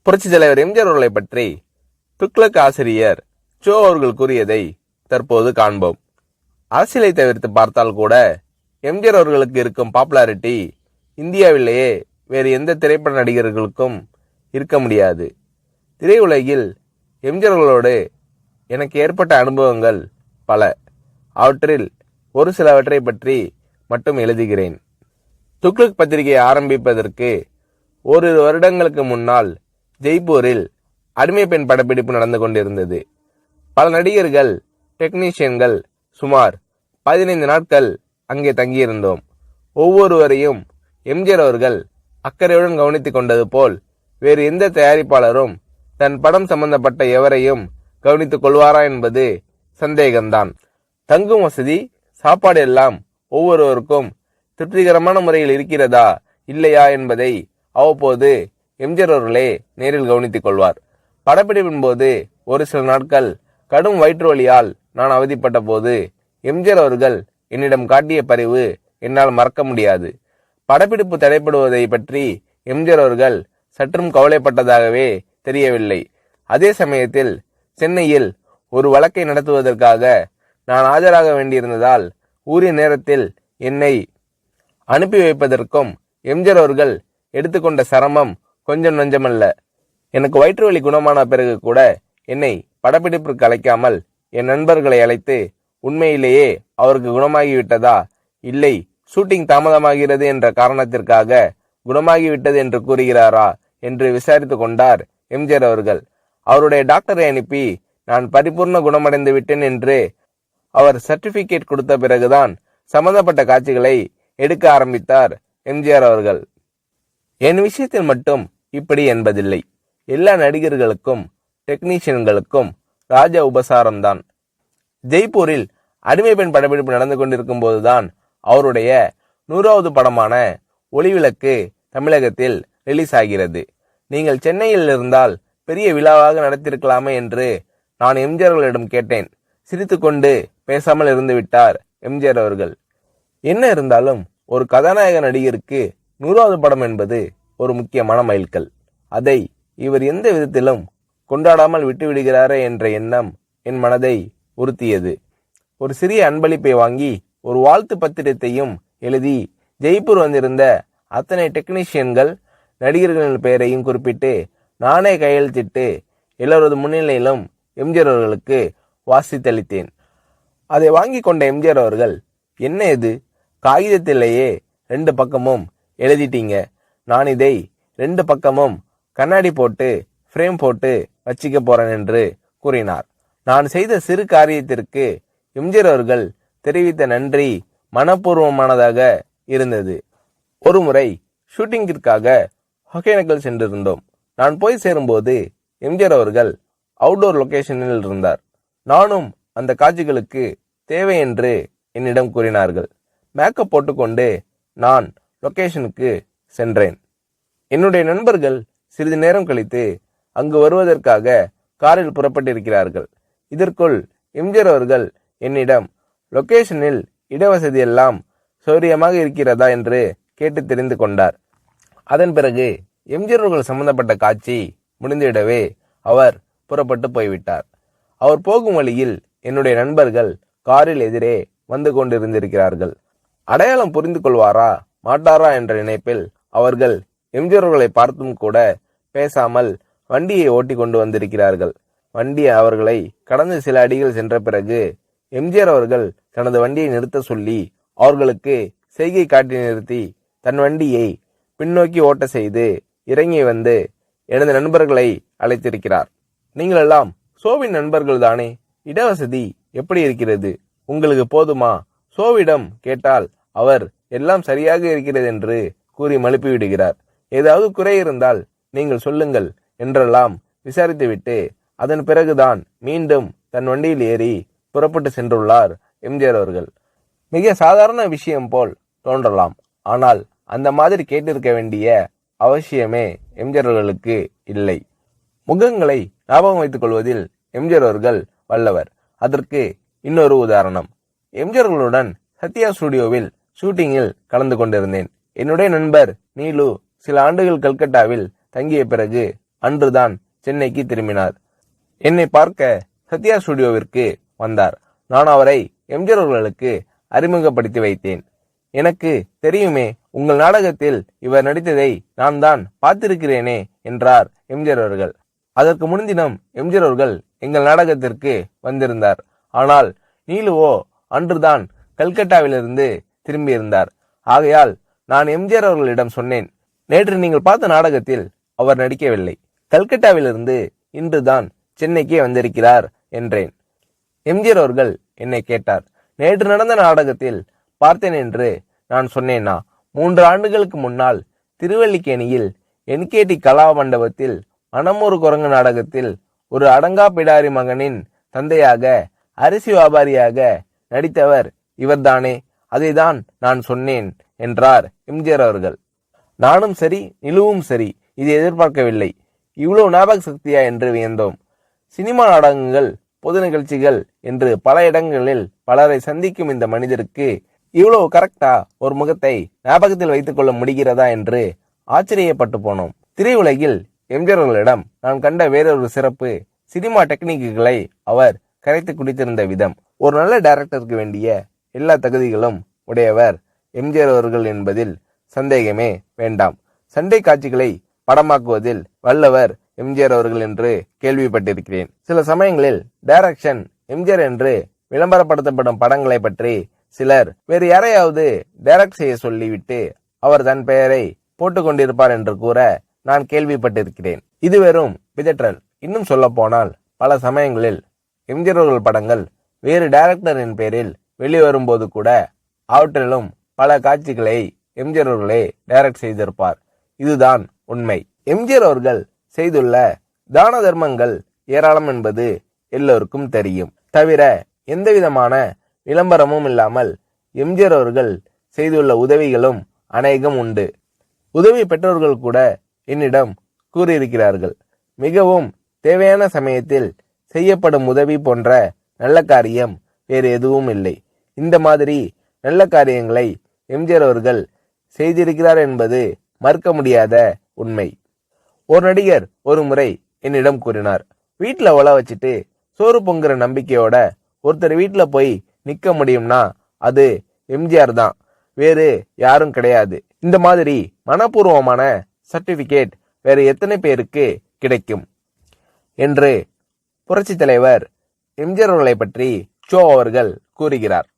புரட்சி தலைவர் எம்ஜிஆர் அவர்களை பற்றி துக்ளக் ஆசிரியர் சோ அவர்கள் கூறியதை தற்போது காண்போம். அரசியலை தவிர்த்து பார்த்தால் கூட எம்ஜிஆர் அவர்களுக்கு இருக்கும் பாப்புலாரிட்டி இந்தியாவிலேயே வேறு எந்த திரைப்பட நடிகர்களுக்கும் இருக்க முடியாது. திரையுலகில் எம்ஜிஆர் அவர்களோடு எனக்கு ஏற்பட்ட அனுபவங்கள் பல. அவற்றில் ஒரு சிலவற்றை பற்றி மட்டும் எழுதுகிறேன். துக்ளக் பத்திரிகை ஆரம்பிப்பதற்கு ஓரிரு வருடங்களுக்கு முன்னால் ஜெய்ப்பூரில் அடிமை பெண் படப்பிடிப்பு நடந்து கொண்டிருந்தது. பல நடிகர்கள், டெக்னீஷியன்கள் சுமார் 15 நாட்கள் அங்கே தங்கியிருந்தோம். ஒவ்வொருவரையும் எம்ஜிஆர் அவர்கள் அக்கறையுடன் கவனித்துக் கொண்டது போல் வேறு எந்த தயாரிப்பாளரும் தன் படம் சம்பந்தப்பட்ட எவரையும் கவனித்துக் கொள்வாரா என்பது சந்தேகம்தான். தங்கும் வசதி, சாப்பாடு எல்லாம் ஒவ்வொருவருக்கும் திருப்திகரமான முறையில் இருக்கிறதா இல்லையா என்பதை அவ்வப்போது எம்ஜிஆர் அவர்களே நேரில் கவனித்துக் கொள்வார். படப்பிடிப்பின் போது ஒரு சில நாட்கள் கடும் வயிற்று வலியால் நான் அவதிப்பட்ட போது எம்ஜிஆர் அவர்கள் என்னிடம் காட்டிய பரிவு என்னால் மறக்க முடியாது. படப்பிடிப்பு தடைப்படுவதை பற்றி எம்ஜிஆர் அவர்கள் சற்றும் கவலைப்பட்டதாகவே தெரியவில்லை. அதே சமயத்தில் சென்னையில் ஒரு வழக்கை நடத்துவதற்காக நான் ஆஜராக வேண்டியிருந்ததால் உரிய நேரத்தில் என்னை அனுப்பி வைப்பதற்கும் எம்ஜிஆர் அவர்கள் எடுத்துக்கொண்ட சிரமம் கொஞ்சம் நஞ்சமல்ல. எனக்கு வயிற்று வலி குணமான பிறகு கூட என்னை படப்பிடிப்பிற்கு அழைக்காமல் என் நண்பர்களை அழைத்து உண்மையிலேயே அவருக்கு குணமாகிவிட்டதா, இல்லை ஷூட்டிங் தாமதமாகிறது என்ற காரணத்திற்காக குணமாகிவிட்டது என்று கூறுகிறாரா என்று விசாரித்து கொண்டார் எம்ஜிஆர் அவர்கள். அவருடைய டாக்டரை அனுப்பி நான் பரிபூர்ண குணமடைந்து விட்டேன் என்று அவர் சர்டிபிகேட் கொடுத்த பிறகுதான் சம்பந்தப்பட்ட காட்சிகளை எடுக்க ஆரம்பித்தார் எம்ஜிஆர் அவர்கள். என் விஷயத்தில் மட்டும் இப்படி என்பதில்லை. எல்லா நடிகர்களுக்கும் டெக்னீஷியன்களுக்கும் ராஜ உபசாரம்தான். ஜெய்ப்பூரில் அடிமை பெண் படப்பிடிப்பு நடந்து கொண்டிருக்கும் போதுதான் அவருடைய 100வது படமான ஒளிவிளக்கு தமிழகத்தில் ரிலீஸ் ஆகிறது. நீங்கள் சென்னையில் இருந்தால் பெரிய விழாவாக நடத்திருக்கலாமே என்று நான் எம்ஜிஆர் அவர்களிடம் கேட்டேன். சிரித்துக்கொண்டு பேசாமல் இருந்து விட்டார் எம்ஜிஆர் அவர்கள். என்ன இருந்தாலும் ஒரு கதாநாயக நடிகருக்கு 100வது படம் என்பது ஒரு முக்கியமான மைல்கல். அதை இவர் எந்த விதத்திலும் கொண்டாடாமல் விட்டுவிடுகிறாரே என்ற எண்ணம் என் மனதை உறுத்தியது. ஒரு சிறிய அன்பளிப்பை வாங்கி ஒரு வாழ்த்து பத்திரத்தையும் எழுதி ஜெய்ப்பூர் வந்திருந்த அத்தனை டெக்னீஷியன்கள், நடிகர்களின் பெயரையும் குறிப்பிட்டு நானே கையெழுத்திட்டு எல்லோரது முன்னிலையிலும் எம்ஜிஆர் அவர்களுக்கு வாசித்தளித்தேன். அதை வாங்கி கொண்ட எம்ஜிஆர் அவர்கள், என்ன இது, காகிதத்திலேயே 2 பக்கமும் எழுதிட்டீங்க, நான் இதை 2 பக்கமும் கண்ணாடி போட்டு ஃப்ரேம் போட்டு வச்சிக்க போறேன் என்று கூறினார். நான் செய்த சிறு காரியத்திற்கு எம்ஜிஆர் அவர்கள் தெரிவித்த நன்றி மனப்பூர்வமானதாக இருந்தது. ஒரு முறை ஷூட்டிங்கிற்காக ஒகேனக்கல் சென்றிருந்தோம். நான் போய் சேரும்போது எம்ஜிஆர் அவர்கள் அவுட்டோர் லொகேஷனில் இருந்தார். நானும் அந்த காட்சிகளுக்கு தேவை என்று என்னிடம் கூறினார்கள். மேக்கப் போட்டுக்கொண்டு நான் லொகேஷனுக்கு சென்றேன். என்னுடைய நண்பர்கள் சிறிது நேரம் கழித்து அங்கு வருவதற்காக காரில் புறப்பட்டிருக்கிறார்கள். இதற்குள் எம்ஜிஆர் அவர்கள் என்னிடம் லொகேஷனில் இடவசதி எல்லாம் சௌரியமாக இருக்கிறதா என்று கேட்டு தெரிந்து கொண்டார். அதன் பிறகு எம்ஜிஆர் அவர்கள் சம்பந்தப்பட்ட காட்சி முடிந்துவிடவே அவர் புறப்பட்டு போய்விட்டார். அவர் போகும் வழியில் என்னுடைய நண்பர்கள் காரில் எதிரே வந்து கொண்டிருந்திருக்கிறார்கள். அடையாளம் புரிந்து கொள்வாரா மாட்டாரா என்ற நினைப்பில் அவர்கள் எம்ஜிஆர் அவர்களை பார்த்தும் கூட பேசாமல் வண்டியை ஓட்டி கொண்டு வந்திருக்கிறார்கள். வண்டி அவர்களை கடந்து சில அடிகள் சென்ற பிறகு எம்ஜிஆர் அவர்கள் தனது வண்டியை நிறுத்த சொல்லி அவர்களுக்கு செய்கை காட்டி நிறுத்தி தன் வண்டியை பின்னோக்கி ஓட்ட செய்து இறங்கி வந்து எனது நண்பர்களை அழைத்திருக்கிறார். நீங்கள் எல்லாம் சோவின் நண்பர்கள் தானே, இடவசதி எப்படி இருக்கிறது, உங்களுக்கு போதுமா? சோவிடம் கேட்டால் அவர் எல்லாம் சரியாக இருக்கிறது என்று கூறி மழுப்பி விடுகிறார். ஏதாவது குறை இருந்தால் நீங்கள் சொல்லுங்கள் என்றெல்லாம் விசாரித்துவிட்டு அதன் பிறகுதான் மீண்டும் தன் வண்டியில் ஏறி புறப்பட்டு சென்றுள்ளார் எம்ஜிஆர் அவர்கள். மிக சாதாரண விஷயம் போல் தோன்றலாம், ஆனால் அந்த மாதிரி கேட்டிருக்க வேண்டிய அவசியமே எம்ஜிஆர் அவர்களுக்கு இல்லை. முகங்களை ஞாபகம் வைத்துக் கொள்வதில் எம்ஜிஆர் அவர்கள் வல்லவர். அதற்கு இன்னொரு உதாரணம். எம்ஜிஆர் அவர்களுடன் சத்யா ஸ்டுடியோவில் ஷூட்டிங்கில் கலந்து கொண்டிருந்தேன். என்னுடைய நண்பர் நீலு சில ஆண்டுகள் கல்கட்டாவில் தங்கிய பிறகு அன்றுதான் சென்னைக்கு திரும்பினார். என்னை பார்க்க சத்யா ஸ்டுடியோவிற்கு வந்தார். நான் அவரை எம்ஜிஆர் அவர்களுக்கு அறிமுகப்படுத்தி வைத்தேன். எனக்கு தெரியுமே, உங்கள் நாடகத்தில் இவர் நடித்ததை நான் தான் பார்த்திருக்கிறேனே என்றார் எம்ஜிஆர் அவர்கள். அதற்கு முன்தினம் எம்ஜிஆர் அவர்கள் எங்கள் நாடகத்திற்கு வந்திருந்தார். ஆனால் நீலுவோ அன்றுதான் கல்கட்டாவிலிருந்து திரும்பியிருந்தார். ஆகையால் நான் எம்ஜிஆர் அவர்களிடம் சொன்னேன், நேற்று நீங்கள் பார்த்த நாடகத்தில் அவர் நடிக்கவில்லை. கல்கட்டாவிலிருந்து இன்றுதான் சென்னைக்கே வந்திருக்கிறார் என்றேன். எம்ஜிஆர் அவர்கள் என்னை கேட்டார், நேற்று நடந்த நாடகத்தில் பார்த்தேன் என்று நான் சொன்னேனா? 3 ஆண்டுகளுக்கு முன்னால் திருவல்லிக்கேணியில் என்கேடி கலா மண்டபத்தில் மனமொரு குரங்கு நாடகத்தில் ஒரு அடங்கா பிடாரி மகனின் தந்தையாக அரிசி வியாபாரியாக நடித்தவர் இவர்தானே, அதைதான் நான் சொன்னேன் என்றார் எம்ஜிஆர் அவர்கள். நானும் சரி, நிலுவும் சரி, இதை எதிர்பார்க்கவில்லை. இவ்வளவு ஞாபக சக்தியா என்று வியந்தோம். சினிமா நாடகங்கள், பொது நிகழ்ச்சிகள் என்று பல இடங்களில் பலரை சந்திக்கும் இந்த மனிதருக்கு இவ்வளவு கரெக்டா ஒரு முகத்தை ஞாபகத்தில் வைத்துக் கொள்ள முடிகிறதா என்று ஆச்சரியப்பட்டு போனோம். திரையுலகில் எம்ஜிஆர் அவர்களிடம் நான் கண்ட வேறொரு சிறப்பு, சினிமா டெக்னிக்குகளை அவர் கரைத்து குடித்திருந்த விதம். ஒரு நல்ல டைரக்டருக்கு வேண்டிய எல்லா தகுதிகளும் உடையவர் எம்ஜிஆர் அவர்கள் என்பதில் சந்தேகமே வேண்டாம். சண்டை காட்சிகளை படமாக்குவதில் வல்லவர் எம்ஜிஆர் அவர்கள் என்று கேள்விப்பட்டிருக்கிறேன். சில சமயங்களில் டைரக்ஷன் எம்ஜிஆர் என்று விளம்பரப்படுத்தப்படும் படங்களை பற்றி சிலர் வேறு யாரையாவது டைரக்ட் செய்ய சொல்லிவிட்டு அவர் தன் பெயரை போட்டுக் கொண்டிருப்பார் என்று கூற நான் கேள்விப்பட்டிருக்கிறேன். இது வெறும் பிதற்றல். இன்னும் சொல்ல போனால் பல சமயங்களில் எம்ஜிஆர் அவர்கள் படங்கள் வேறு டைரக்டரின் பெயரில் வெளிவரும்போது கூட அவற்றிலும் பல காட்சிகளை எம்ஜிஆர் அவர்களே டைரக்ட் செய்திருப்பார். இதுதான் உண்மை. எம்ஜிஆர் அவர்கள் செய்துள்ள தான தர்மங்கள் ஏராளம் என்பது எல்லோருக்கும் தெரியும். தவிர எந்தவிதமான விளம்பரமும் இல்லாமல் எம்ஜிஆர் அவர்கள் செய்துள்ள உதவிகளும் அநேகம் உண்டு. உதவி பெற்றோர்கள் கூட என்னிடம் கூறியிருக்கிறார்கள். மிகவும் தேவையான சமயத்தில் செய்யப்படும் உதவி போன்ற நல்ல காரியம் வேறு எதுவும் இல்லை. இந்த மாதிரி நல்ல காரியங்களை எம்ஜிஆர் அவர்கள் செய்திருக்கிறார் என்பது மறுக்க முடியாத உண்மை. ஒரு நடிகர் ஒரு முறை என்னிடம் கூறினார், வீட்டுல ஒல வச்சுட்டு சோறு பொங்குற நம்பிக்கையோட ஒருத்தர் வீட்டுல போய் நிக்க முடியும்னா அது எம்ஜிஆர் தான், வேறு யாரும் கிடையாது. இந்த மாதிரி மனப்பூர்வமான சர்டிபிகேட் வேறு எத்தனை பேருக்கு கிடைக்கும் என்று புரட்சி தலைவர் எம்ஜிஆர் அவர்களை பற்றி ஷோ அவர்கள் கூறுகிறார்.